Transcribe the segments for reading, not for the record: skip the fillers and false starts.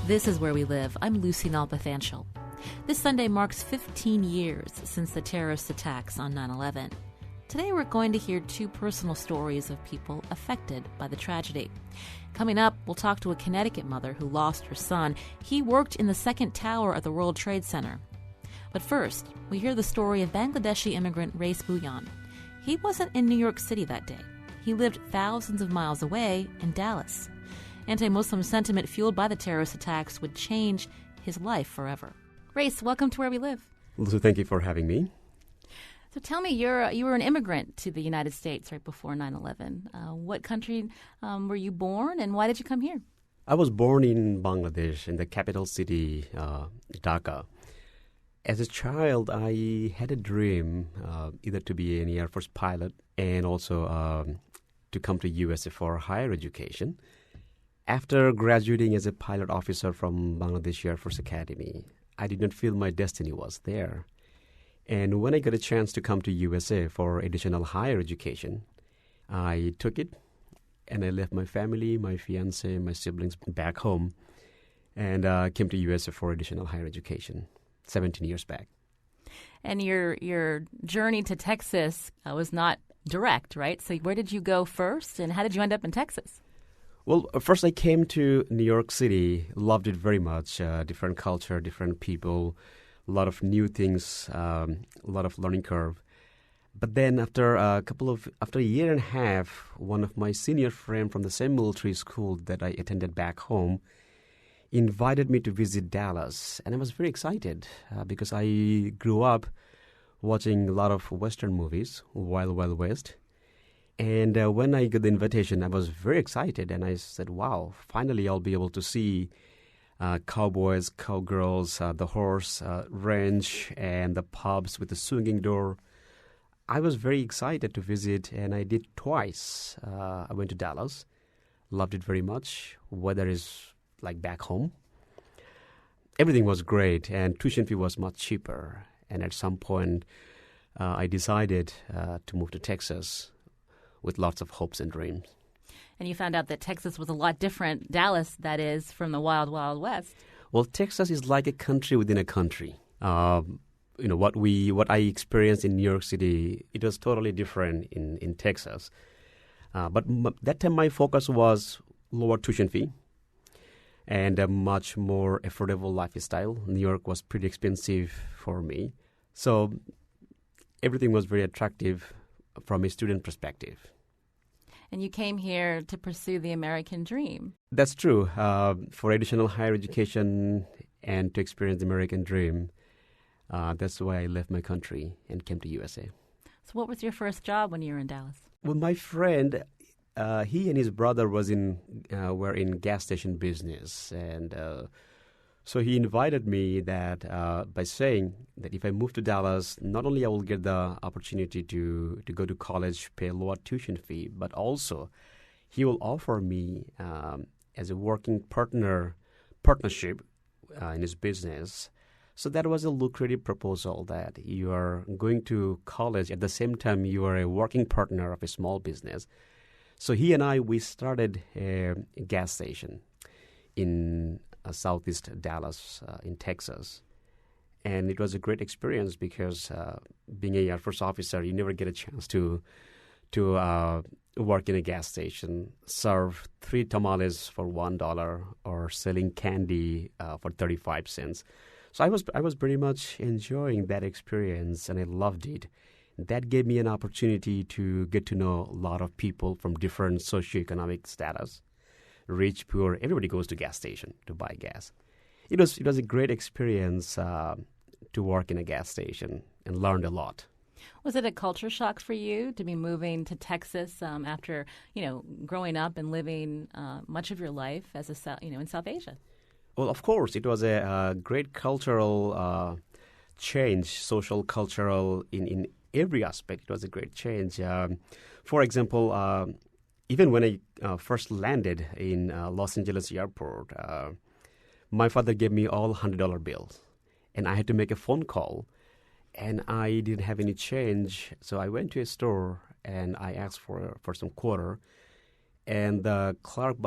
This is Where We Live. I'm Lucy Nalpathanchel. This Sunday marks 15 years since the terrorist attacks on 9/11. Today we're going to hear two personal stories of people affected by the tragedy. Coming up, we'll talk to a Connecticut mother who lost her son. He worked in the second tower of the World Trade Center. But first, we hear the story of Bangladeshi immigrant Race Bhuyan. He wasn't in New York City that day. He lived thousands of miles away in Dallas. Anti-Muslim sentiment fueled by the terrorist attacks would change his life forever. Race, welcome to Where We Live. So thank you for having me. So tell me, you were an immigrant to the United States right before 9/11. What country were you born, and why did you come here? I was born in Bangladesh, in the capital city, Dhaka. As a child, I had a dream either to be an Air Force pilot and also to come to USA for higher education. After graduating as a pilot officer from Bangladesh Air Force Academy, I did not feel my destiny was there. And when I got a chance to come to USA for additional higher education, I took it and I left my family, my fiancé, my siblings back home and came to USA for additional higher education 17 years back. And your journey to Texas was not direct, right? So where did you go first, and how did you end up in Texas? Well, first I came to New York City, loved it very much, different culture, different people, a lot of new things, a lot of learning curve. But then after a year and a half, one of my senior friends from the same military school that I attended back home invited me to visit Dallas. And I was very excited because I grew up watching a lot of Western movies, Wild Wild West. And when I got the invitation, I was very excited. And I said, wow, finally I'll be able to see cowboys, cowgirls, the horse ranch, and the pubs with the swinging door. I was very excited to visit, and I did twice. I went to Dallas, loved it very much. Weather is like back home. Everything was great, and tuition fee was much cheaper. And at some point, I decided to move to Texas with lots of hopes and dreams. And you found out that Texas was a lot different, Dallas, that is, from the Wild Wild West. Well, Texas is like a country within a country. What I experienced in New York City, it was totally different in Texas. But that time my focus was lower tuition fee and a much more affordable lifestyle. New York was pretty expensive for me. So everything was very attractive from a student perspective. And you came here to pursue the American dream. That's true. For additional higher education and to experience the American dream, that's why I left my country and came to USA. So what was your first job when you were in Dallas? Well, my friend, he and his brother were in gas station business. And so he invited me that by saying that if I move to Dallas, not only I will get the opportunity to go to college, pay a lower tuition fee, but also he will offer me as a working partnership in his business. So that was a lucrative proposal that you are going to college at the same time you are a working partner of a small business. So he and we started a gas station in southeast Dallas in Texas. And it was a great experience because being an Air Force officer, you never get a chance to work in a gas station, serve 3 tamales for $1 or selling candy for 35 cents. So I was pretty much enjoying that experience, and I loved it. That gave me an opportunity to get to know a lot of people from different socioeconomic status. Rich, poor, everybody goes to gas station to buy gas. It was a great experience to work in a gas station and learned a lot. Was it a culture shock for you to be moving to Texas after growing up and living much of your life as in South Asia? Well, of course, it was a great cultural change, social, cultural, in every aspect. It was a great change. For example, even when I first landed in Los Angeles airport, my father gave me all $100 bills, and I had to make a phone call, and I didn't have any change. So I went to a store, and I asked for some quarter, and the clerk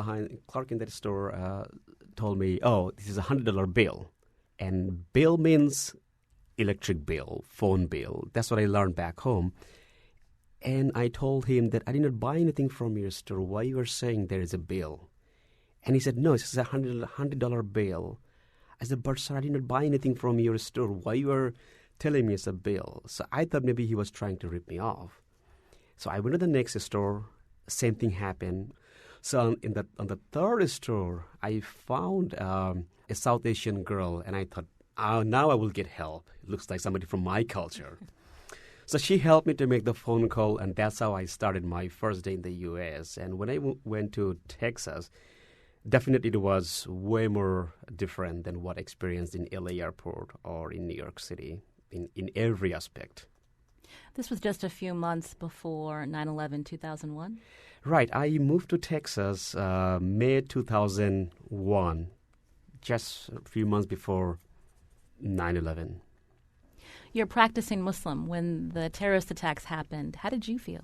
in that store told me, oh, this is a $100 bill. And bill means electric bill, phone bill. That's what I learned back home. And I told him that I did not buy anything from your store. Why you are saying there is a bill? And he said, no, it's a $100 bill. I said, but sir, I did not buy anything from your store. Why you are telling me it's a bill? So I thought maybe he was trying to rip me off. So I went to the next store. Same thing happened. So on the third store, I found a South Asian girl, and I thought, oh, now I will get help. It looks like somebody from my culture. So she helped me to make the phone call, and that's how I started my first day in the U.S. And when I went to Texas, definitely it was way more different than what I experienced in LA airport or in New York City in every aspect. This was just a few months before 9/11, 2001? Right. I moved to Texas May 2001, just a few months before 9/11. You're a practicing Muslim. When the terrorist attacks happened, how did you feel?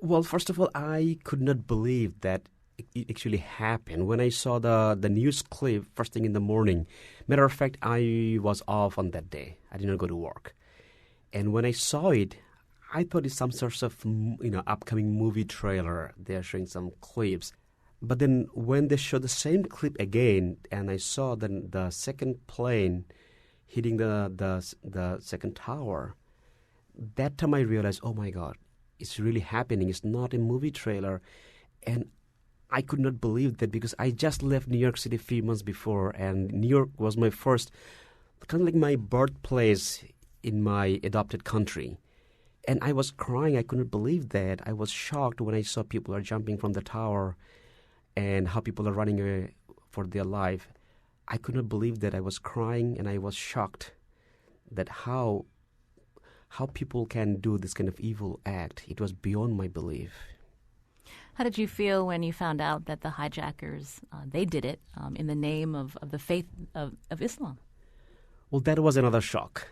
Well, first of all, I could not believe that it actually happened. When I saw the news clip first thing in the morning, matter of fact, I was off on that day. I did not go to work. And when I saw it, I thought it's some sort of upcoming movie trailer. They're showing some clips. But then when they showed the same clip again, and I saw the second plane hitting the second tower, that time I realized, oh my God, it's really happening. It's not a movie trailer. And I could not believe that because I just left New York City a few months before, and New York was my first, kind of like my birthplace in my adopted country. And I was crying. I couldn't believe that. I was shocked when I saw people are jumping from the tower and how people are running away for their life. I could not believe that. I was crying and I was shocked that how people can do this kind of evil act. It was beyond my belief. How did you feel when you found out that the hijackers, they did it in the name of the faith of Islam? Well, that was another shock.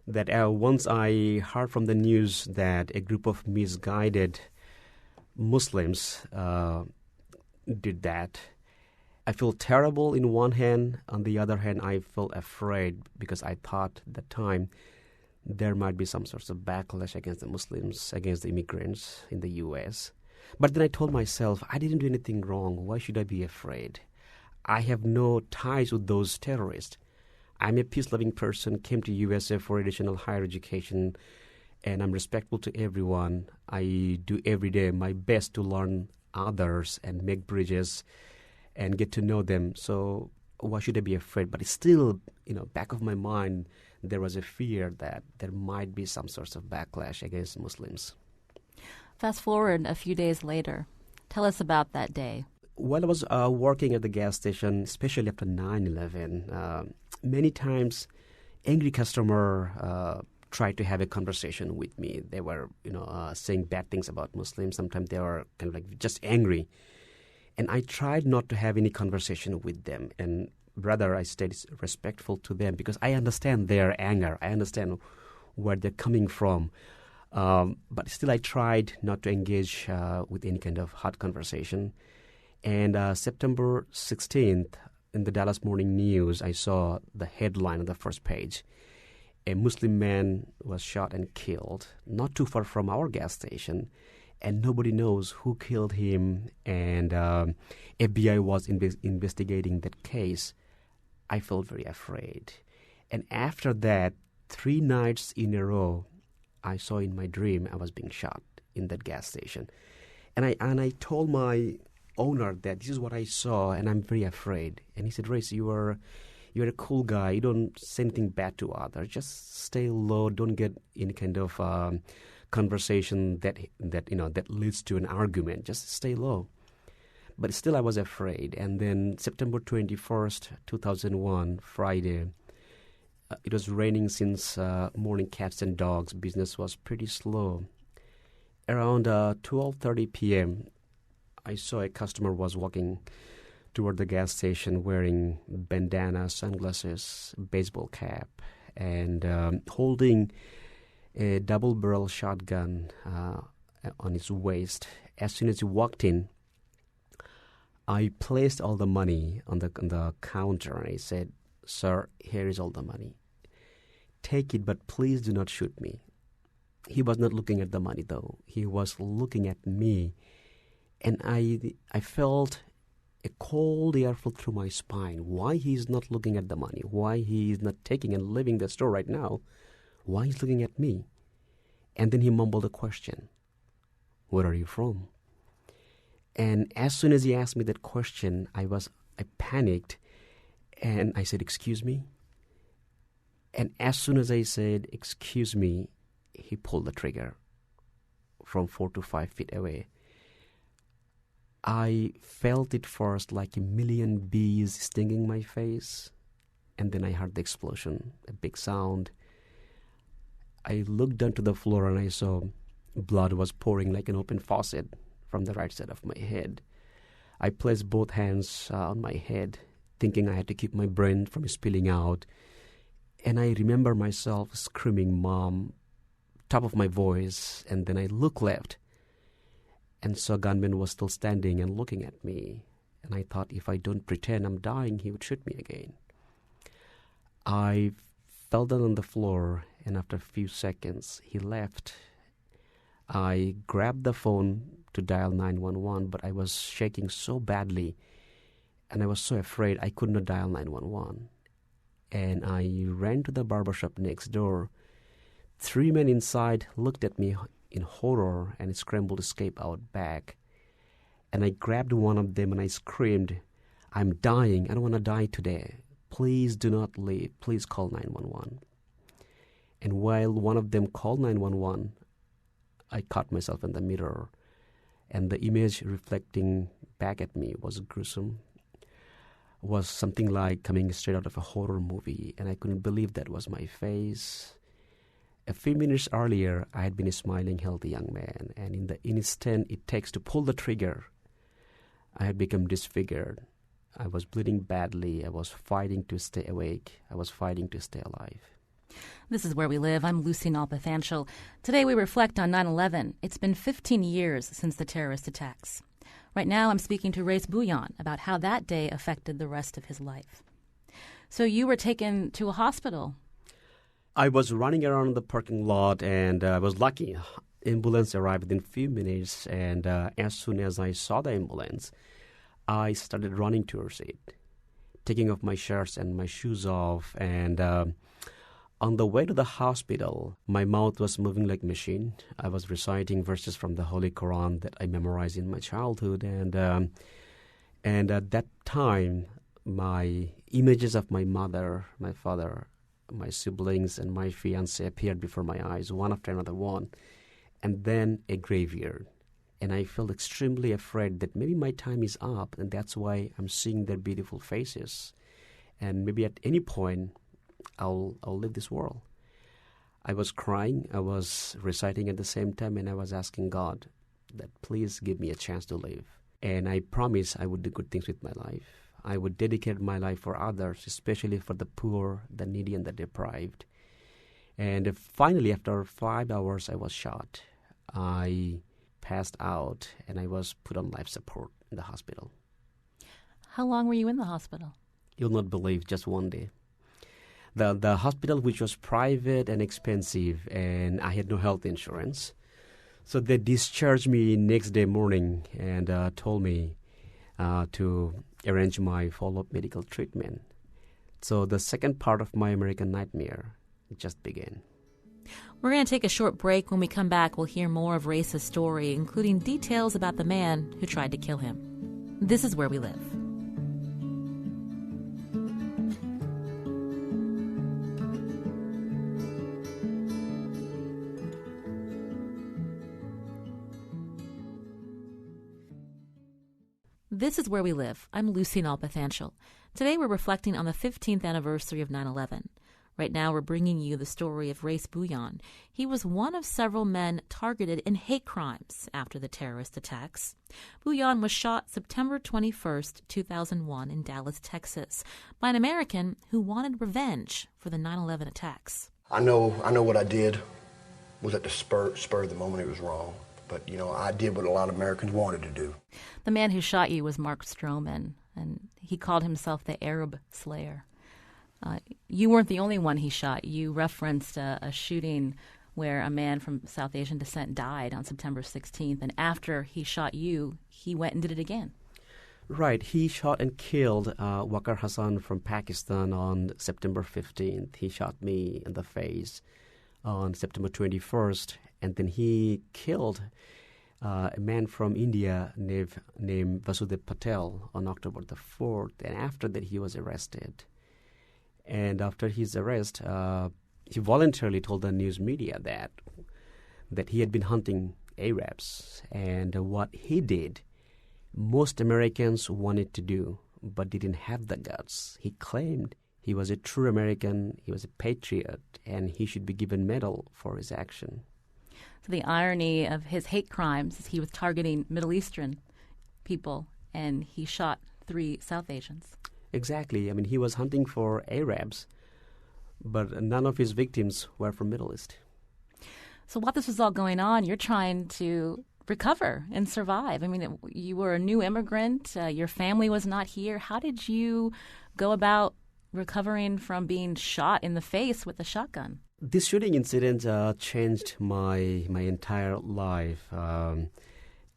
That once I heard from the news that a group of misguided Muslims did that, I feel terrible in one hand. On the other hand, I felt afraid because I thought at the time there might be some sorts of backlash against the Muslims, against the immigrants in the U.S. But then I told myself, I didn't do anything wrong. Why should I be afraid? I have no ties with those terrorists. I'm a peace-loving person, came to USA for additional higher education, and I'm respectful to everyone. I do every day my best to learn others and make bridges and get to know them. So why should I be afraid? But it's still, back of my mind, there was a fear that there might be some sorts of backlash against Muslims. Fast forward a few days later. Tell us about that day. While I was working at the gas station, especially after 9/11, many times angry customer tried to have a conversation with me. They were, saying bad things about Muslims. Sometimes they were kind of like just angry. And I tried not to have any conversation with them. And rather, I stayed respectful to them because I understand their anger. I understand where they're coming from. But still, I tried not to engage with any kind of hot conversation. And September 16th, in the Dallas Morning News, I saw the headline on the first page. A Muslim man was shot and killed not too far from our gas station, and nobody knows who killed him, and FBI was investigating that case. I felt very afraid. And after that, 3 nights in a row, I saw in my dream I was being shot in that gas station. And I told my owner that this is what I saw, and I'm very afraid. And he said, Race, you're a cool guy. You don't say anything bad to others. Just stay low. Don't get any kind of conversation that leads to an argument. Just stay low. But still, I was afraid. And then September 21st, 2001, Friday, it was raining since morning. Cats and dogs business was pretty slow. Around 12:30 p.m., I saw a customer was walking toward the gas station wearing bandana, sunglasses, baseball cap, and holding a double-barrel shotgun on his waist. As soon as he walked in, I placed all the money on the counter and I said, "Sir, here is all the money. Take it, but please do not shoot me." He was not looking at the money though. He was looking at me. And I felt a cold air flow through my spine. Why he is not looking at the money? Why he is not taking and leaving the store right now? Why he's looking at me? And then he mumbled a question. "Where are you from?" And as soon as he asked me that question, I panicked and I said, "Excuse me?" And as soon as I said, "Excuse me," he pulled the trigger from 4 to 5 feet away. I felt it first like a million bees stinging my face, and then I heard the explosion, a big sound. I looked down to the floor and I saw blood was pouring like an open faucet from the right side of my head. I placed both hands on my head, thinking I had to keep my brain from spilling out. And I remember myself screaming, "Mom," top of my voice, and then I looked left and saw a gunman was still standing and looking at me. And I thought, if I don't pretend I'm dying, he would shoot me again. I fell down on the floor, and after a few seconds, he left. I grabbed the phone to dial 911, but I was shaking so badly, and I was so afraid I could not dial 911. And I ran to the barbershop next door. 3 men inside looked at me in horror and scrambled to escape out back. And I grabbed one of them and I screamed, "I'm dying. I don't want to die today. Please do not leave. Please call 911. And while one of them called 911, I caught myself in the mirror. And the image reflecting back at me was gruesome. Was something like coming straight out of a horror movie. And I couldn't believe that was my face. A few minutes earlier, I had been a smiling, healthy young man, and in the instant it takes to pull the trigger, I had become disfigured. I was bleeding badly. I was fighting to stay awake. I was fighting to stay alive. This is Where We Live. I'm Lucy Nalpathanchel. Today we reflect on 9/11. It's been 15 years since the terrorist attacks. Right now I'm speaking to Race Bhuiyan about how that day affected the rest of his life. So you were taken to a hospital. I was running around the parking lot, and I was lucky. Ambulance arrived within a few minutes, and as soon as I saw the ambulance, I started running towards it, taking off my shirts and my shoes off. And on the way to the hospital, my mouth was moving like a machine. I was reciting verses from the Holy Quran that I memorized in my childhood. And at that time, my images of my mother, my father, my siblings, and my fiancé appeared before my eyes, one after another one, and then a graveyard. And I felt extremely afraid that maybe my time is up, and that's why I'm seeing their beautiful faces. And maybe at any point, I'll leave this world. I was crying, I was reciting at the same time, and I was asking God that please give me a chance to live. And I promised I would do good things with my life. I would dedicate my life for others, especially for the poor, the needy, and the deprived. And finally, after 5 hours, I was shot. I passed out, and I was put on life support in the hospital. How long were you in the hospital? You'll not believe, just one day. The hospital, which was private and expensive, and I had no health insurance. So they discharged me next day morning and told me to arrange my follow-up medical treatment. So the second part of my American nightmare just began. We're going to take a short break. When we come back, we'll hear more of Race's story, including details about the man who tried to kill him. This is Where We Live. This is Where We Live. I'm Lucy Nalpathanchel. Today we're reflecting on the 15th anniversary of 9/11. Right now we're bringing you the story of Race Bhuiyan. He was one of several men targeted in hate crimes after the terrorist attacks. Bhuiyan was shot September 21st, 2001 in Dallas, Texas, by an American who wanted revenge for the 9/11 attacks. I know what I did was at the spur of the moment. It was wrong. But, I did what a lot of Americans wanted to do. The man who shot you was Mark Stroman, and he called himself the Arab Slayer. You weren't the only one he shot. You referenced a shooting where a man from South Asian descent died on September 16th, and after he shot you, he went and did it again. Right. He shot and killed Waqar Hassan from Pakistan on September 15th. He shot me in the face on September 21st, and then he killed a man from India named Vasudev Patel on October the 4th, and after that he was arrested. And after his arrest, he voluntarily told the news media that he had been hunting Arabs, and what he did, most Americans wanted to do, but didn't have the guts. He claimed he was a true American, he was a patriot, and he should be given medal for his action. So the irony of his hate crimes is he was targeting Middle Eastern people, and he shot 3 South Asians. Exactly. I mean, he was hunting for Arabs, but none of his victims were from Middle East. So while this was all going on, you're trying to recover and survive. I mean, you were a new immigrant. Your family was not here. How did you go about recovering from being shot in the face with a shotgun? This shooting incident changed my entire life.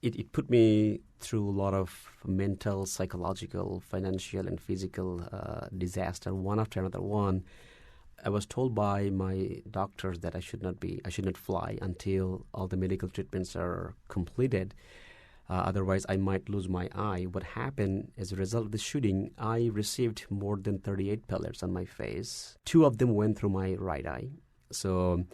It put me through a lot of mental, psychological, financial, and physical disaster, one after another one. I was told by my doctors that I should not fly until all the medical treatments are completed. Otherwise, I might lose my eye. What happened as a result of the shooting, I received more than 38 pellets on my face. 2 of them went through my right eye. So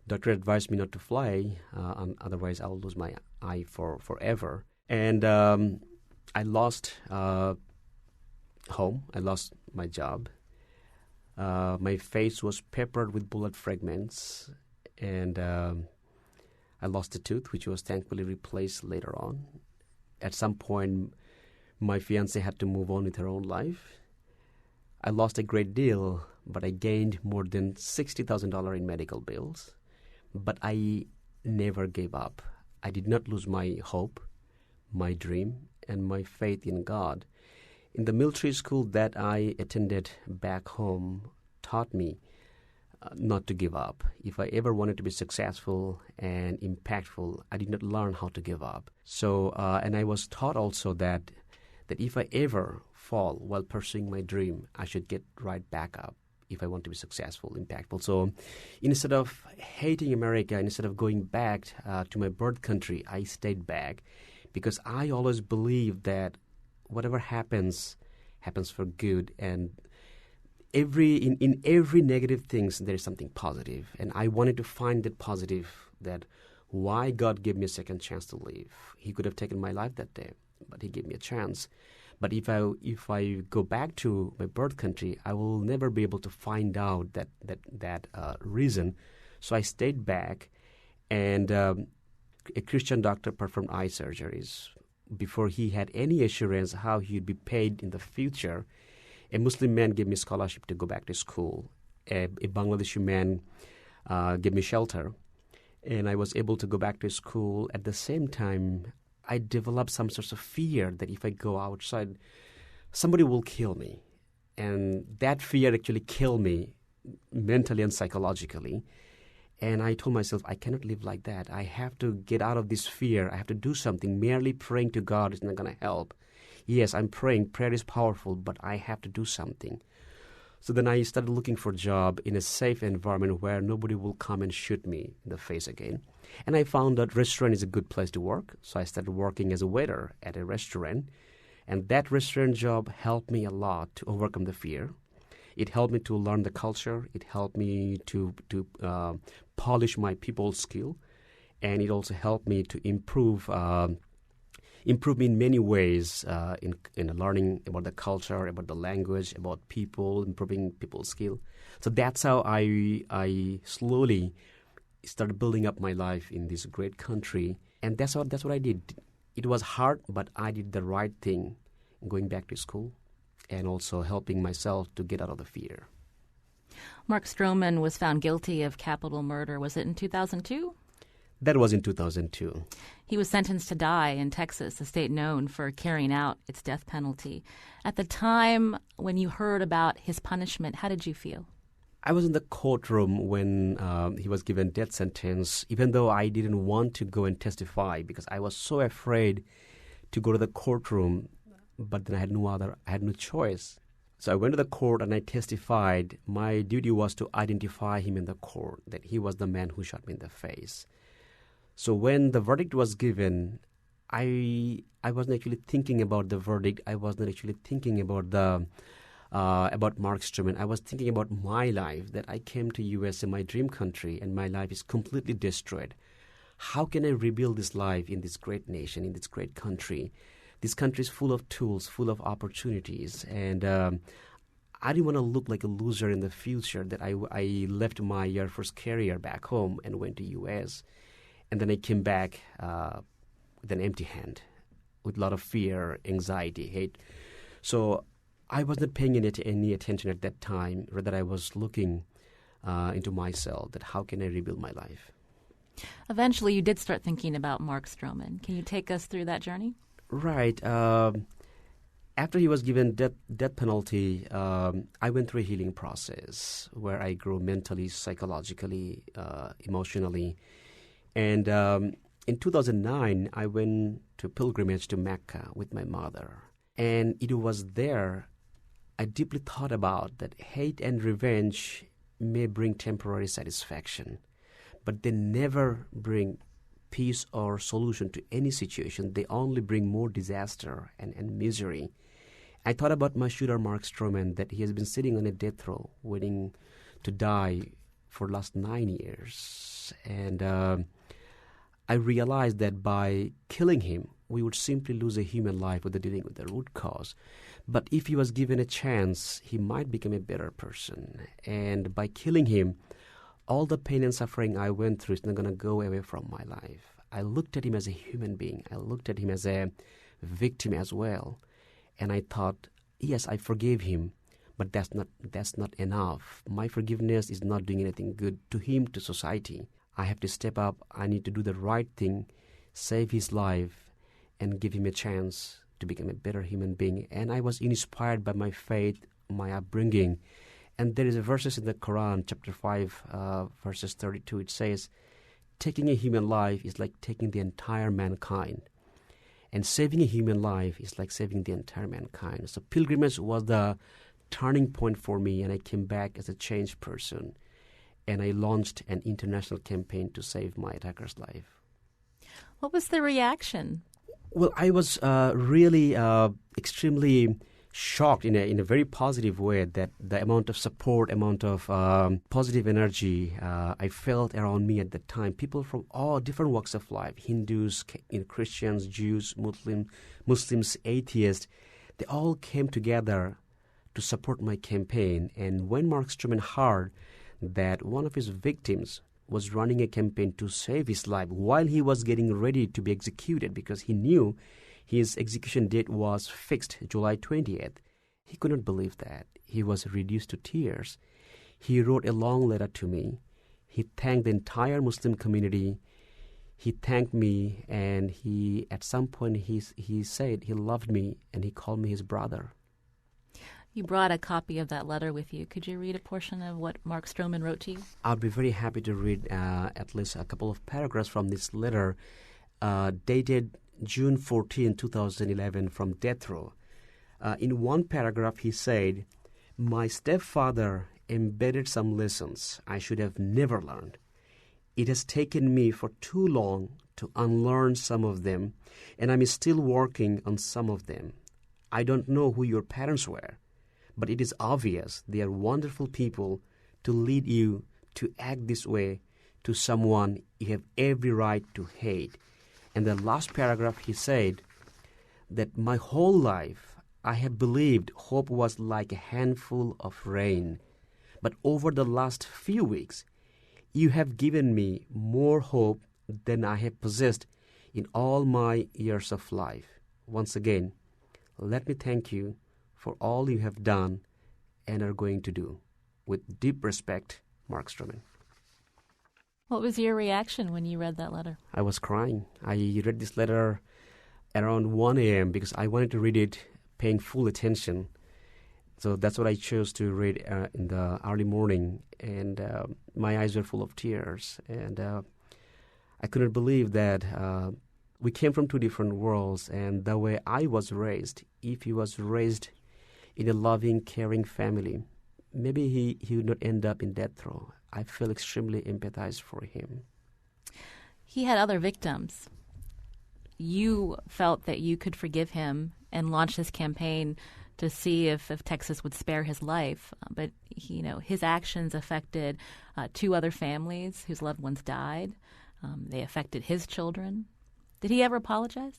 doctor advised me not to fly, otherwise I'll lose my eye forever. And I lost home. I lost my job. My face was peppered with bullet fragments, and I lost a tooth, which was thankfully replaced later on. At some point, my fiancée had to move on with her own life. I lost a great deal, but I gained more than $60,000 in medical bills. But I never gave up. I did not lose my hope, my dream, and my faith in God. In the military school that I attended back home taught me not to give up. If I ever wanted to be successful and impactful, I did not learn how to give up. So, and I was taught also that if I ever fall while pursuing my dream, I should get right back up if I want to be successful, impactful. So instead of hating America, instead of going back to my birth country, I stayed back because I always believed that whatever happens for good, and in every negative things there is something positive, and I wanted to find that positive, that why God gave me a second chance to live. He could have taken my life that day, but He gave me a chance. But if I go back to my birth country, I will never be able to find out that reason. So I stayed back, and a Christian doctor performed eye surgeries. Before he had any assurance how he would be paid in the future, a Muslim man gave me scholarship to go back to school. A Bangladeshi man gave me shelter, and I was able to go back to school. At the same time, I developed some sorts of fear that if I go outside, somebody will kill me. And that fear actually killed me mentally and psychologically. And I told myself, I cannot live like that. I have to get out of this fear. I have to do something. Merely praying to God is not going to help. Yes, I'm praying. Prayer is powerful, but I have to do something. So then I started looking for a job in a safe environment where nobody will come and shoot me in the face again. And I found that restaurant is a good place to work. So I started working as a waiter at a restaurant. And that restaurant job helped me a lot to overcome the fear. It helped me to learn the culture. It helped me to polish my people skill. And it also helped me to improve me in many ways in learning about the culture, about the language, about people, improving people's skill. So that's how I slowly started building up my life in this great country. And that's what I did. It was hard, but I did the right thing, going back to school and also helping myself to get out of the fear. Mark Stroman was found guilty of capital murder. Was it in 2002? That was in 2002. He was sentenced to die in Texas, a state known for carrying out its death penalty. At the time when you heard about his punishment, how did you feel? I was in the courtroom when he was given death sentence, even though I didn't want to go and testify because I was so afraid to go to the courtroom. But then I had no choice. So I went to the court and I testified. My duty was to identify him in the court, that he was the man who shot me in the face. So when the verdict was given, I wasn't actually thinking about the verdict. I wasn't actually thinking about about Mark Stroman. I was thinking about my life, that I came to U.S. in my dream country and my life is completely destroyed. How can I rebuild this life in this great nation, in this great country? This country is full of tools, full of opportunities, and I didn't want to look like a loser in the future, that I left my Air Force career back home and went to U.S., and then I came back with an empty hand, with a lot of fear, anxiety, hate. So I wasn't paying any attention at that time. Rather, I was looking into myself, that how can I rebuild my life? Eventually, you did start thinking about Mark Stroman. Can you take us through that journey? Right. After he was given death penalty, I went through a healing process where I grew mentally, psychologically, emotionally. And in 2009, I went to pilgrimage to Mecca with my mother. And it was there I deeply thought about that hate and revenge may bring temporary satisfaction, but they never bring peace or solution to any situation. They only bring more disaster and misery. I thought about my shooter, Mark Stroman, that he has been sitting on a death row waiting to die for the last 9 years. And I realized that by killing him, we would simply lose a human life without dealing with the root cause. But if he was given a chance, he might become a better person. And by killing him, all the pain and suffering I went through is not going to go away from my life. I looked at him as a human being. I looked at him as a victim as well. And I thought, yes, I forgave him, but that's not enough. My forgiveness is not doing anything good to him, to society. I have to step up. I need to do the right thing, save his life, and give him a chance to become a better human being. And I was inspired by my faith, my upbringing. And there is a verses in the Quran, chapter 5, verses 32. It says, taking a human life is like taking the entire mankind. And saving a human life is like saving the entire mankind. So pilgrimage was the turning point for me, and I came back as a changed person. And I launched an international campaign to save my attacker's life. What was the reaction? Well, I was really extremely shocked in a very positive way that the amount of support, amount of positive energy I felt around me at that time. People from all different walks of life, Hindus, Christians, Jews, Muslims, atheists, they all came together to support my campaign. And when Mark Stroman heard that one of his victims was running a campaign to save his life while he was getting ready to be executed, because he knew his execution date was fixed July 20th. He could not believe that. He was reduced to tears. He wrote a long letter to me. He thanked the entire Muslim community. He thanked me, and at some point he said he loved me, and he called me his brother. You brought a copy of that letter with you. Could you read a portion of what Mark Stroman wrote to you? I'd be very happy to read at least a couple of paragraphs from this letter dated June 14, 2011 from death row. In one paragraph he said, "My stepfather embedded some lessons I should have never learned. It has taken me for too long to unlearn some of them, and I'm still working on some of them. I don't know who your parents were, but it is obvious they are wonderful people to lead you to act this way to someone you have every right to hate." And the last paragraph he said that my whole life I have believed hope was like a handful of rain. But over the last few weeks, you have given me more hope than I have possessed in all my years of life. Once again, let me thank you for all you have done and are going to do. With deep respect, Mark Stroman. What was your reaction when you read that letter? I was crying. I read this letter around 1 a.m. because I wanted to read it paying full attention. So that's what I chose to read in the early morning, and my eyes were full of tears. And I couldn't believe that we came from two different worlds, and the way I was raised, if he was raised in a loving, caring family, maybe he would not end up in death row. I feel extremely empathized for him. He had other victims. You felt that you could forgive him and launch this campaign to see if Texas would spare his life. But, his actions affected two other families whose loved ones died. They affected his children. Did he ever apologize?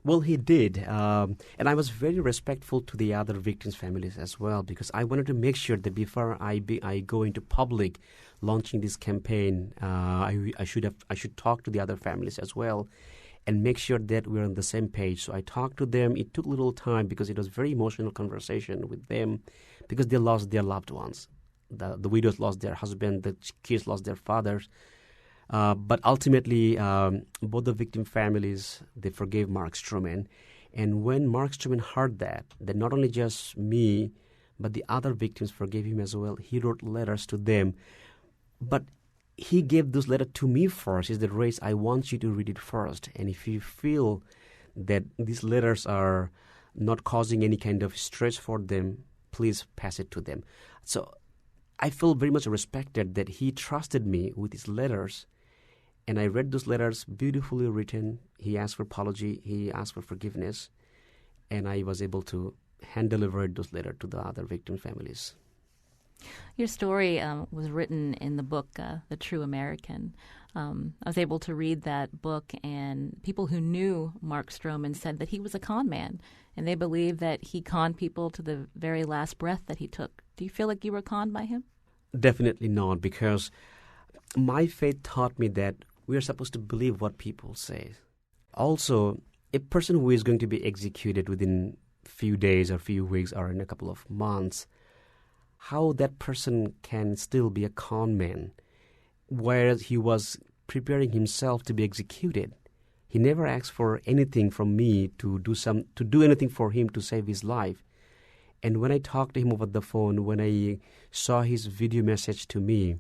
Well, he did. And I was very respectful to the other victims' families as well, because I wanted to make sure that before I go into public launching this campaign, I should talk to the other families as well and make sure that we're on the same page. So I talked to them. It took a little time because it was a very emotional conversation with them because they lost their loved ones. The widows lost their husband. The kids lost their fathers. But ultimately, both the victim families, they forgave Mark Stroman. And when Mark Stroman heard that not only just me, but the other victims forgave him as well, he wrote letters to them. But he gave those letters to me first. He said, Race, I want you to read it first. And if you feel that these letters are not causing any kind of stress for them, please pass it to them. So I feel very much respected that he trusted me with his letters. And I read those letters, beautifully written. He asked for apology. He asked for forgiveness. And I was able to hand-deliver those letters to the other victim families. Your story was written in the book, The True American. I was able to read that book, and people who knew Mark Stroman said that he was a con man, and they believe that he conned people to the very last breath that he took. Do you feel like you were conned by him? Definitely not, because my faith taught me that we are supposed to believe what people say. Also, a person who is going to be executed within few days or few weeks or in a couple of months, how that person can still be a con man, whereas he was preparing himself to be executed. He never asked for anything from me to do anything for him to save his life. And when I talked to him over the phone, when I saw his video message to me,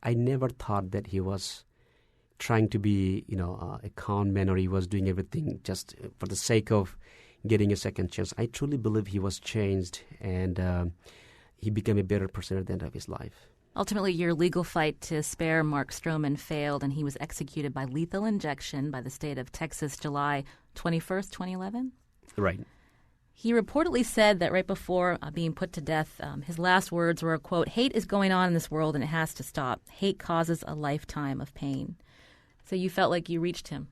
I never thought that he was trying to be, a con man, or he was doing everything just for the sake of getting a second chance. I truly believe he was changed, and he became a better person at the end of his life. Ultimately, your legal fight to spare Mark Stroman failed, and he was executed by lethal injection by the state of Texas, July 21st, 2011? Right. He reportedly said that right before being put to death, his last words were, quote, "Hate is going on in this world and it has to stop. Hate causes a lifetime of pain." So you felt like you reached him.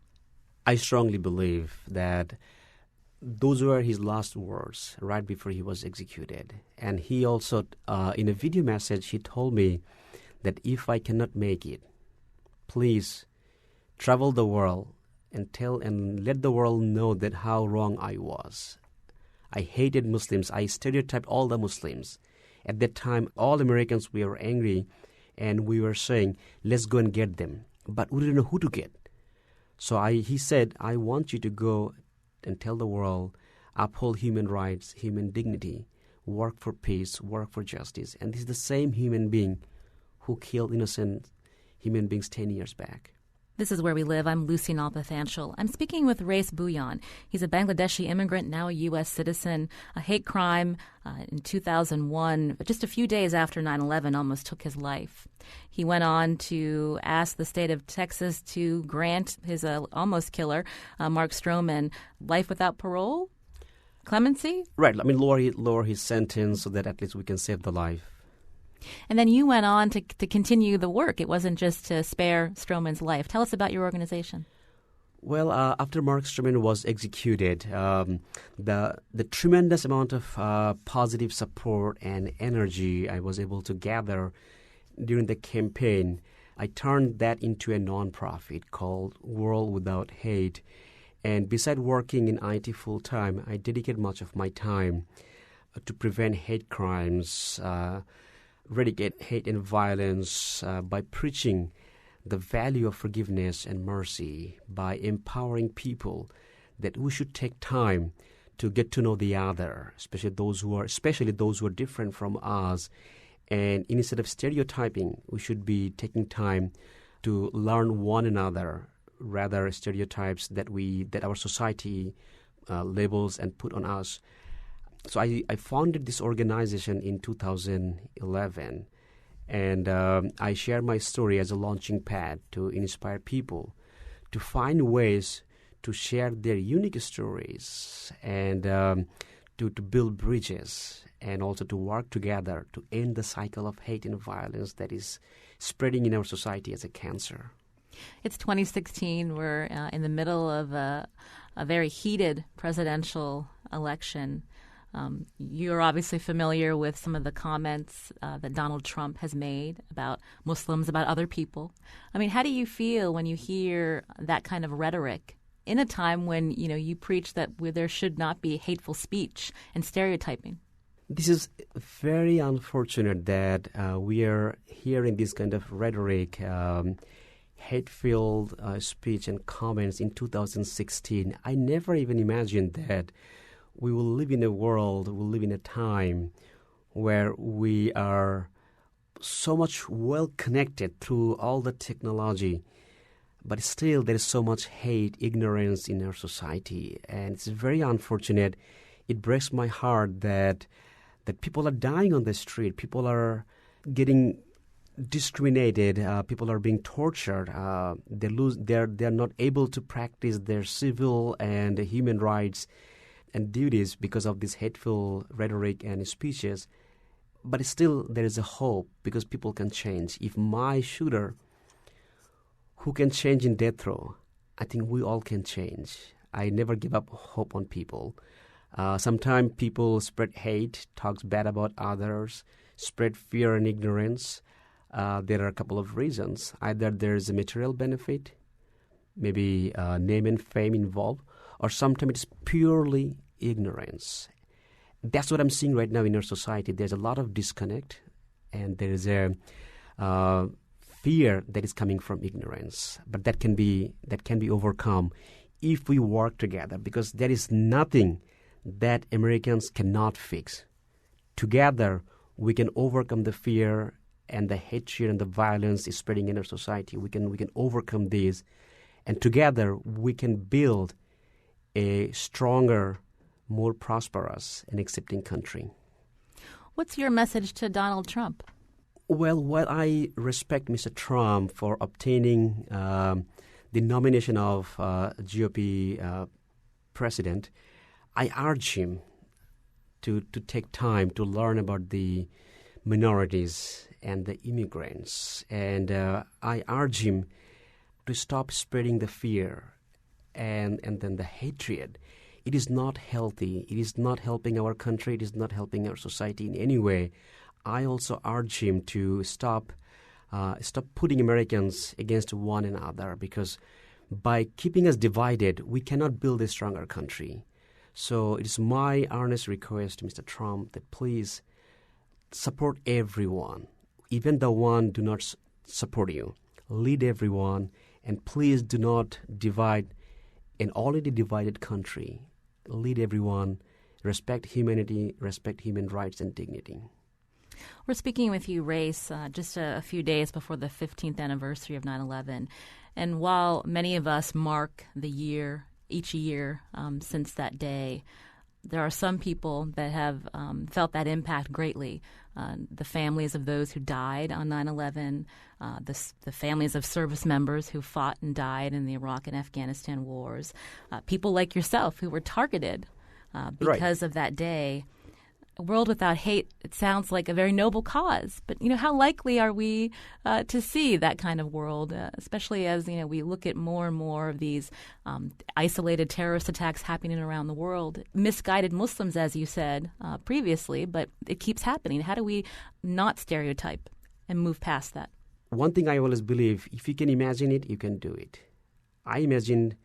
I strongly believe that those were his last words right before he was executed. And he also, in a video message, he told me that if I cannot make it, please travel the world and let the world know that how wrong I was. I hated Muslims. I stereotyped all the Muslims. At that time, all Americans, we were angry, and we were saying, let's go and get them. But we didn't know who to get. So he said, I want you to go and tell the world, uphold human rights, human dignity, work for peace, work for justice. And this is the same human being who killed innocent human beings 10 years back. This is Where We Live. I'm Lucy Nalpathanchel. I'm speaking with Race Bhuiyan. He's a Bangladeshi immigrant, now a U.S. citizen. A hate crime in 2001, just a few days after 9/11, almost took his life. He went on to ask the state of Texas to grant his almost killer, Mark Stroman, life without parole? Clemency? Right. Lower his sentence so that at least we can save the life. And then you went on to continue the work. It wasn't just to spare Stroman's life. Tell us about your organization. Well, after Mark Stroman was executed, the tremendous amount of positive support and energy I was able to gather during the campaign, I turned that into a nonprofit called World Without Hate. And beside working in IT full-time, I dedicate much of my time to prevent hate crimes, eradicate hate and violence by preaching the value of forgiveness and mercy by empowering people that we should take time to get to know the other, especially those who are different from us. And instead of stereotyping, we should be taking time to learn one another, rather stereotypes that our society labels and put on us. So I founded this organization in 2011, and I share my story as a launching pad to inspire people to find ways to share their unique stories and to build bridges, and also to work together to end the cycle of hate and violence that is spreading in our society as a cancer. It's 2016. We're in the middle of a very heated presidential election. You're obviously familiar with some of the comments that Donald Trump has made about Muslims, about other people. I mean, how do you feel when you hear that kind of rhetoric in a time when, you preach that there should not be hateful speech and stereotyping? This is very unfortunate that we are hearing this kind of rhetoric, hate-filled speech and comments in 2016. I never even imagined that we will live in a time where we are so much well-connected through all the technology, but still there is so much hate, ignorance in our society. And it's very unfortunate. It breaks my heart that people are dying on the street, people are getting discriminated, people are being tortured, they're not able to practice their civil and human rights and duties because of this hateful rhetoric and speeches. But still there is a hope, because people can change. If my shooter, who can change in death row, I think we all can change. I never give up hope on people. Sometimes people spread hate, talks bad about others, spread fear and ignorance. There are a couple of reasons. Either there is a material benefit, maybe name and fame involved, or sometimes it's purely ignorance. That's what I'm seeing right now in our society. There's a lot of disconnect, and there is a fear that is coming from ignorance. But that can be overcome if we work together, because there is nothing that Americans cannot fix. Together, we can overcome the fear and the hatred and the violence is spreading in our society. We can overcome these, and together we can build a stronger, more prosperous and accepting country. What's your message to Donald Trump? Well, while I respect Mr. Trump for obtaining the nomination of GOP president, I urge him to take time to learn about the minorities and the immigrants. And I urge him to stop spreading the fear and then the hatred. It is not healthy. It is not helping our country. It is not helping our society in any way. I also urge him to stop putting Americans against one another, because by keeping us divided, we cannot build a stronger country. So it is my earnest request to Mr. Trump that please support everyone, even the one do not support you. Lead everyone, and please do not divide an already divided country. Lead everyone, respect humanity, respect human rights and dignity. We're speaking with you, Race, just a few days before the 15th anniversary of 9/11. And while many of us mark the year, each year since that day, there are some people that have felt that impact greatly. The families of those who died on 9/11, the families of service members who fought and died in the Iraq and Afghanistan wars, people like yourself who were targeted because of that day. A world without hate, it sounds like a very noble cause. But, how likely are we to see that kind of world, especially as, we look at more and more of these isolated terrorist attacks happening around the world? Misguided Muslims, as you said previously, but it keeps happening. How do we not stereotype and move past that? One thing I always believe, if you can imagine it, you can do it. I imagine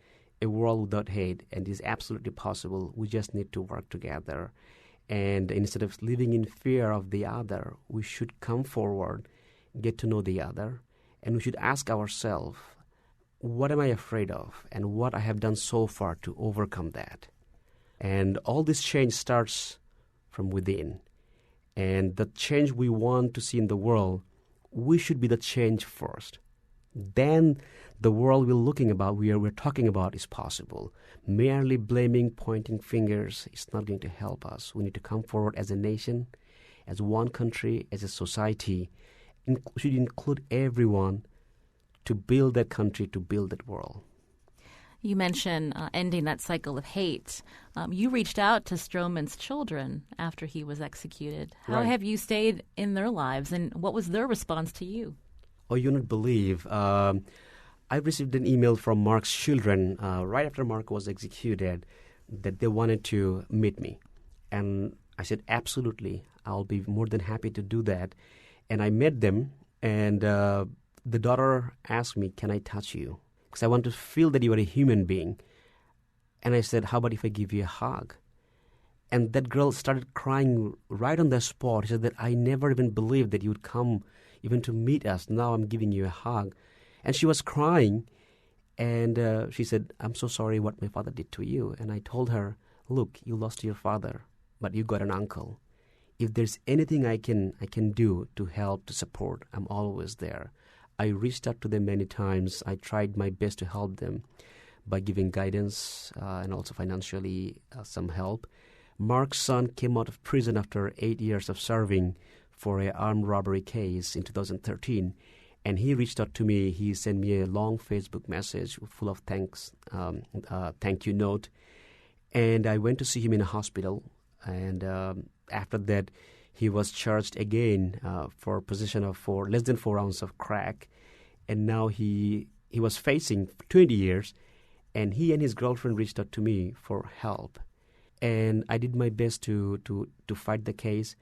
a world without hate, and it is absolutely possible. We just need to work together. And instead of living in fear of the other, we should come forward, get to know the other, And we should ask ourselves, what am I afraid of and what I have done so far to overcome that? And all this change starts from within. And the change we want to see in the world, we should be the change first. Then the world we're talking about is possible. Merely blaming, pointing fingers is not going to help us. We need to come forward as a nation, as one country, as a society. We should include everyone to build that country, to build that world. You mentioned ending that cycle of hate. You reached out to Stroman's children after he was executed. How have you stayed in their lives, and what was their response to you? Oh, you wouldn't believe. I received an email from Mark's children right after Mark was executed that they wanted to meet me. And I said, absolutely, I'll be more than happy to do that. And I met them, and the daughter asked me, can I touch you? Because I want to feel that you are a human being. And I said, how about if I give you a hug? And that girl started crying right on the spot. She said that I never even believed that you would come even to meet us. Now I'm giving you a hug. And she was crying. And she said, I'm so sorry what my father did to you. And I told her, look, you lost your father, but you got an uncle. If there's anything I can do to help, to support, I'm always there. I reached out to them many times. I tried my best to help them by giving guidance and also financially some help. Mark's son came out of prison after 8 years of serving for an armed robbery case in 2013. And he reached out to me. He sent me a long Facebook message full of thank you note. And I went to see him in a hospital. And after that, he was charged again for possession of less than 4 ounces of crack. And now he was facing 20 years. And he and his girlfriend reached out to me for help. And I did my best to fight the case.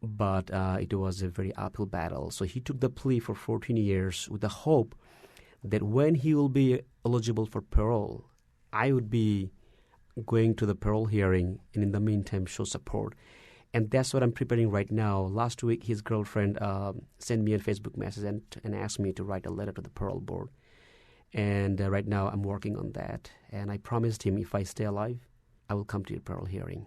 But it was a very uphill battle. So he took the plea for 14 years with the hope that when he will be eligible for parole, I would be going to the parole hearing and in the meantime show support. And that's what I'm preparing right now. Last week, his girlfriend sent me a Facebook message and asked me to write a letter to the parole board. And right now, I'm working on that. And I promised him if I stay alive, I will come to your parole hearing.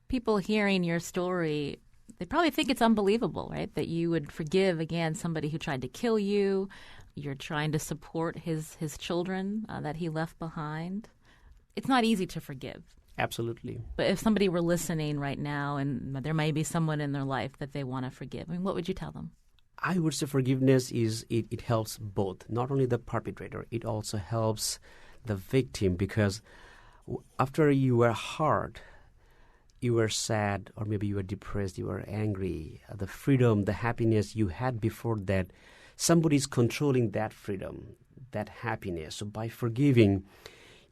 People hearing your story, they probably think it's unbelievable, right? That you would forgive, again, somebody who tried to kill you. You're trying to support his children that he left behind. It's not easy to forgive. Absolutely. But if somebody were listening right now and there may be someone in their life that they want to forgive, I mean, what would you tell them? I would say forgiveness it helps both, not only the perpetrator, it also helps the victim, because after you were hurt, you were sad, or maybe you were depressed, you were angry, the freedom, the happiness you had before that, somebody's controlling that freedom, that happiness. So by forgiving,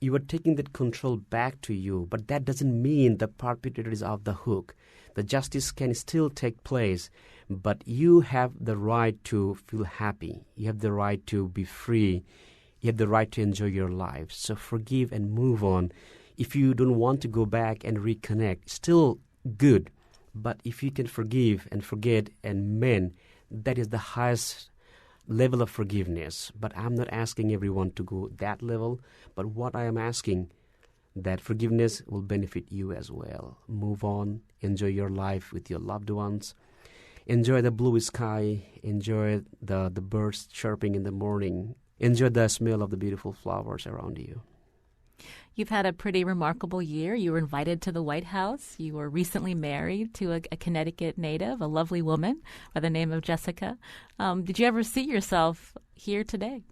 you are taking that control back to you, but that doesn't mean the perpetrator is off the hook. The justice can still take place, but you have the right to feel happy. You have the right to be free. You have the right to enjoy your life. So forgive and move on. If you don't want to go back and reconnect, still good. But if you can forgive and forget and mend, that is the highest level of forgiveness. But I'm not asking everyone to go that level. But what I am asking, that forgiveness will benefit you as well. Move on. Enjoy your life with your loved ones. Enjoy the blue sky. Enjoy the birds chirping in the morning. Enjoy the smell of the beautiful flowers around you. You've had a pretty remarkable year. You were invited to the White House. You were recently married to a Connecticut native, a lovely woman by the name of Jessica. Did you ever see yourself here today?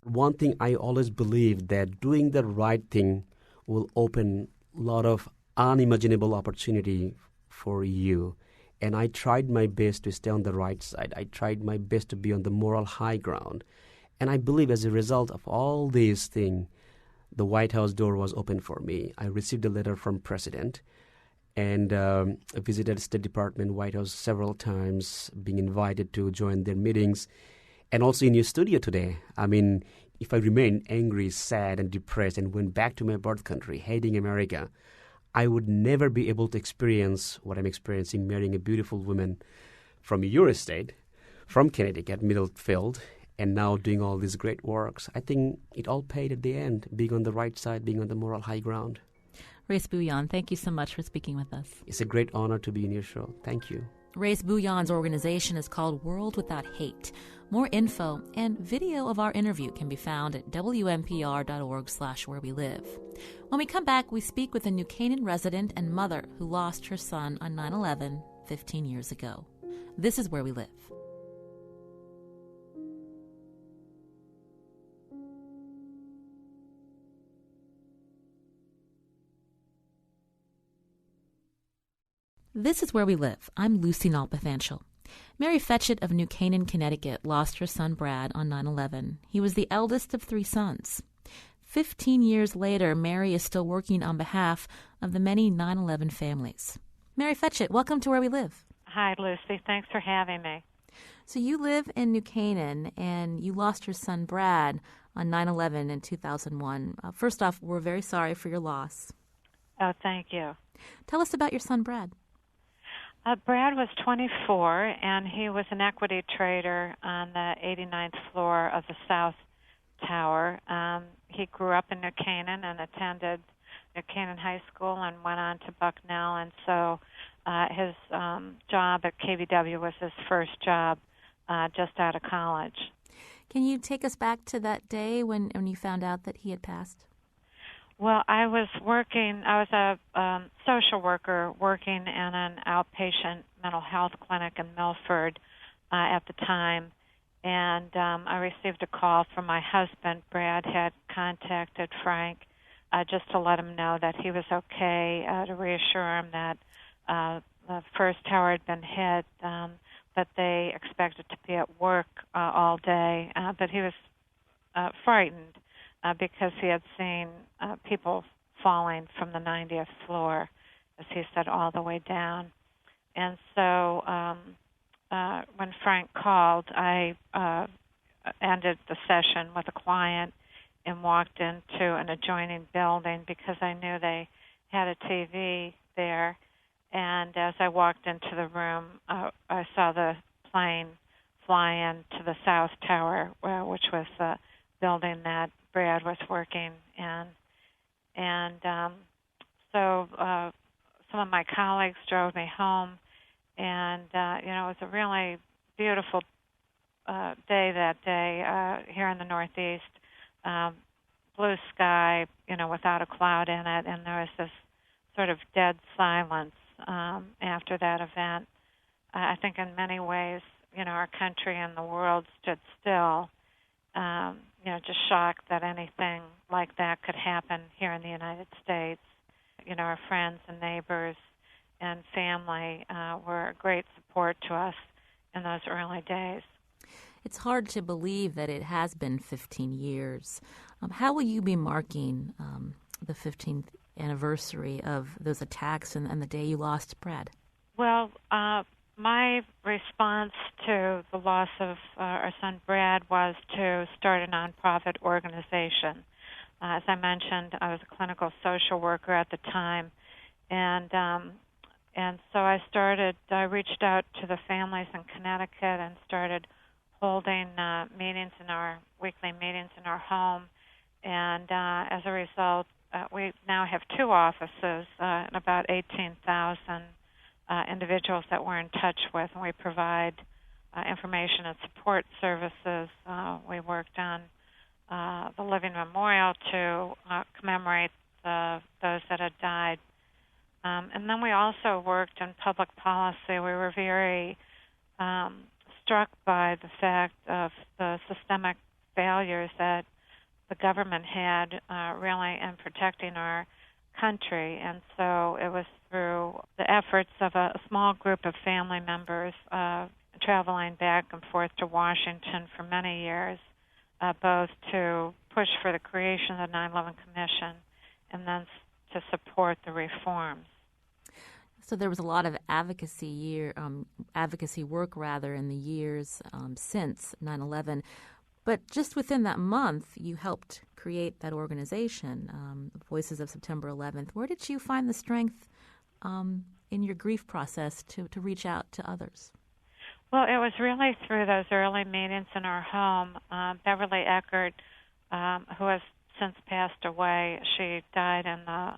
One thing I always believe, that doing the right thing will open a lot of unimaginable opportunity for you. And I tried my best to stay on the right side. I tried my best to be on the moral high ground. And I believe as a result of all these things, the White House door was open for me. I received a letter from President and I visited State Department, White House several times, being invited to join their meetings. And also in your studio today, I mean, if I remained angry, sad, and depressed and went back to my birth country, hating America, I would never be able to experience what I'm experiencing, marrying a beautiful woman from your state, from Connecticut, Middlefield, and now doing all these great works. I think it all paid at the end, being on the right side, being on the moral high ground. Race Bouillon, thank you so much for speaking with us. It's a great honor to be in your show. Thank you. Race Bouillon's organization is called World Without Hate. More info and video of our interview can be found at wnpr.org/wherewelive. When we come back, we speak with a New Canaan resident and mother who lost her son on 9/11 15 years ago. This is Where We Live. This is Where We Live. I'm Lucy Nalpathanchel. Mary Fetchett of New Canaan, Connecticut, lost her son Brad on 9/11. He was the eldest of 3 sons. 15 years later, Mary is still working on behalf of the many 9/11 families. Mary Fetchett, welcome to Where We Live. Hi, Lucy. Thanks for having me. So you live in New Canaan, and you lost your son Brad on 9/11 in 2001. First off, we're very sorry for your loss. Oh, thank you. Tell us about your son Brad. Brad was 24, and he was an equity trader on the 89th floor of the South Tower. He grew up in New Canaan and attended New Canaan High School and went on to Bucknell, and so his job at KBW was his first job just out of college. Can you take us back to that day when you found out that he had passed? Well, I was a social worker working in an outpatient mental health clinic in Milford at the time, and I received a call from my husband. Brad had contacted Frank just to let him know that he was okay, to reassure him that the first tower had been hit, that they expected to be at work all day, but he was frightened because he had seen people falling from the 90th floor, as he said, all the way down. And so when Frank called, I ended the session with a client and walked into an adjoining building because I knew they had a TV there. And as I walked into the room, I saw the plane fly into the South Tower, which was the building that Brad was working in. And so some of my colleagues drove me home, and it was a really beautiful day that day here in the Northeast. Blue sky, without a cloud in it, and there was this sort of dead silence after that event. I think in many ways, our country and the world stood still, just shocked that anything like that could happen here in the United States. Our friends and neighbors and family were a great support to us in those early days. It's hard to believe that it has been 15 years. How will you be marking the 15th anniversary of those attacks and the day you lost Brad? Well, my response to the loss of our son Brad was to start a nonprofit organization. As I mentioned, I was a clinical social worker at the time, and so I reached out to the families in Connecticut and started holding weekly meetings in our home. And as a result, we now have 2 offices and about 18,000 individuals that we're in touch with, and we provide information and support services. We worked on the living memorial to commemorate those that had died. And then we also worked in public policy. We were very struck by the fact of the systemic failures that the government had really in protecting our country. And so it was through the efforts of a small group of family members traveling back and forth to Washington for many years, both to push for the creation of the 9/11 Commission and then to support the reforms. So there was a lot of advocacy work in the years since 9/11. But just within that month, you helped create that organization, Voices of September 11th. Where did you find the strength in your grief process to reach out to others? Well, it was really through those early meetings in our home. Beverly Eckert, who has since passed away, she died in the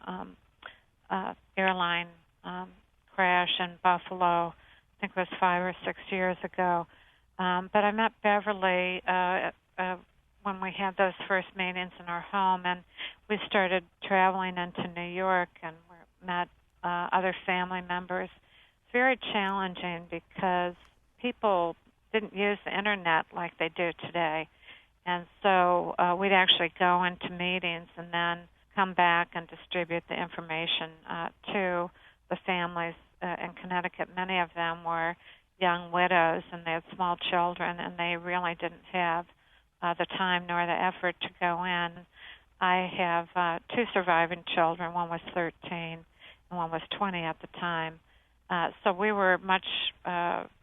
airline crash in Buffalo. I think it was 5 or 6 years ago. But I met Beverly when we had those first meetings in our home, and we started traveling into New York and met other family members. It's very challenging because people didn't use the internet like they do today. And so we'd actually go into meetings and then come back and distribute the information to the families in Connecticut. Many of them were young widows and they had small children, and they really didn't have the time nor the effort to go in. I have 2 surviving children. One was 13 and one was 20 at the time. So we were much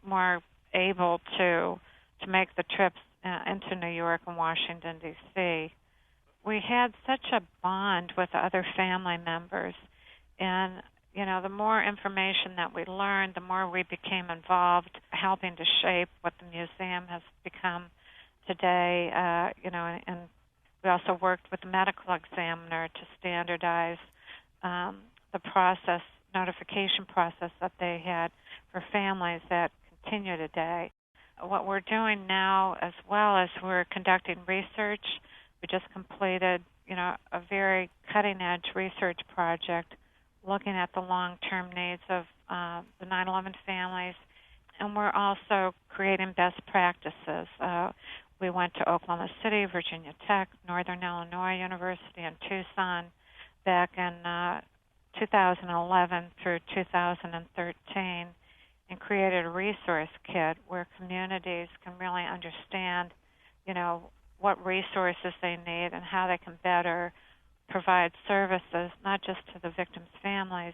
more able to make the trips into New York and Washington, D.C. We had such a bond with the other family members, and the more information that we learned, the more we became involved, helping to shape what the museum has become today. And we also worked with the medical examiner to standardize the notification process that they had for families that continue today. What we're doing now as well is we're conducting research. We just completed, a very cutting-edge research project looking at the long-term needs of the 9/11 families, and we're also creating best practices. We went to Oklahoma City, Virginia Tech, Northern Illinois University, and Tucson back in 2011 through 2013 and created a resource kit where communities can really understand, what resources they need and how they can better provide services, not just to the victims' families,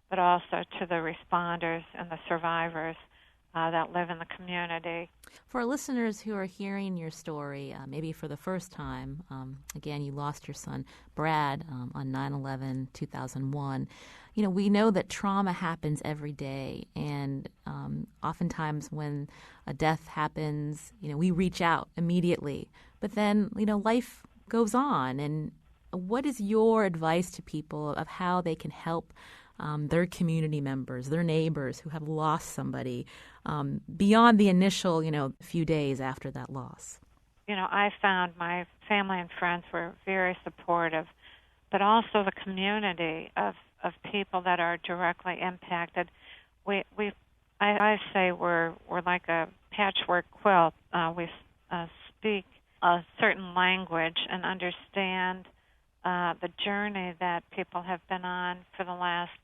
but also to the responders and the survivors that live in the community. For our listeners who are hearing your story, maybe for the first time, again, you lost your son, Brad, on 9/11/2001. We know that trauma happens every day, and oftentimes when a death happens, we reach out immediately. But then, life goes on. And what is your advice to people of how they can help their community members, their neighbors who have lost somebody beyond the initial, few days after that loss? I found my family and friends were very supportive, but also the community of people that are directly impacted. I say we're like a patchwork quilt. We speak a certain language and understand the journey that people have been on for the last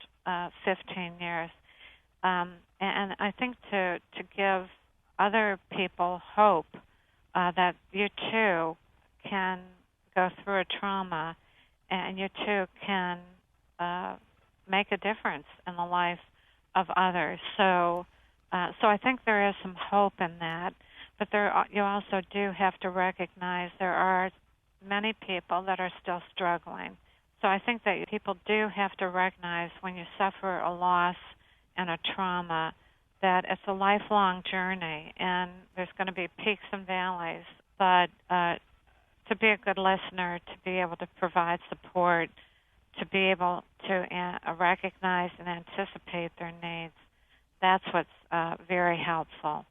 15 years. And I think to give other people hope that you too can go through a trauma and you too can make a difference in the life of others. So I think there is some hope in that, but you also do have to recognize there are many people that are still struggling. So I think that people do have to recognize when you suffer a loss and a trauma that it's a lifelong journey, and there's going to be peaks and valleys. But to be a good listener, to be able to provide support, to be able to recognize and anticipate their needs, that's what's very helpful.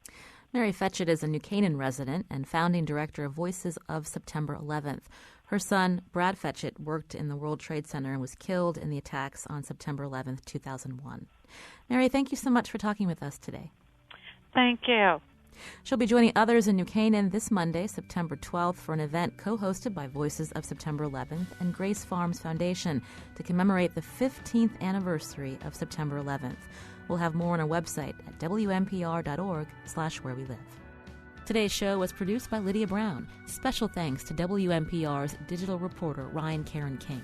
Mary Fetchett is a New Canaan resident and founding director of Voices of September 11th. Her son, Brad Fetchett, worked in the World Trade Center and was killed in the attacks on September 11th, 2001. Mary, thank you so much for talking with us today. Thank you. She'll be joining others in New Canaan this Monday, September 12th, for an event co-hosted by Voices of September 11th and Grace Farms Foundation to commemorate the 15th anniversary of September 11th. We'll have more on our website at WNPR.org/wherewelive. Today's show was produced by Lydia Brown. Special thanks to WNPR's digital reporter Ryan Karen King.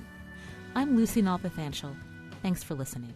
I'm Lucy Nalpathanchel. Thanks for listening.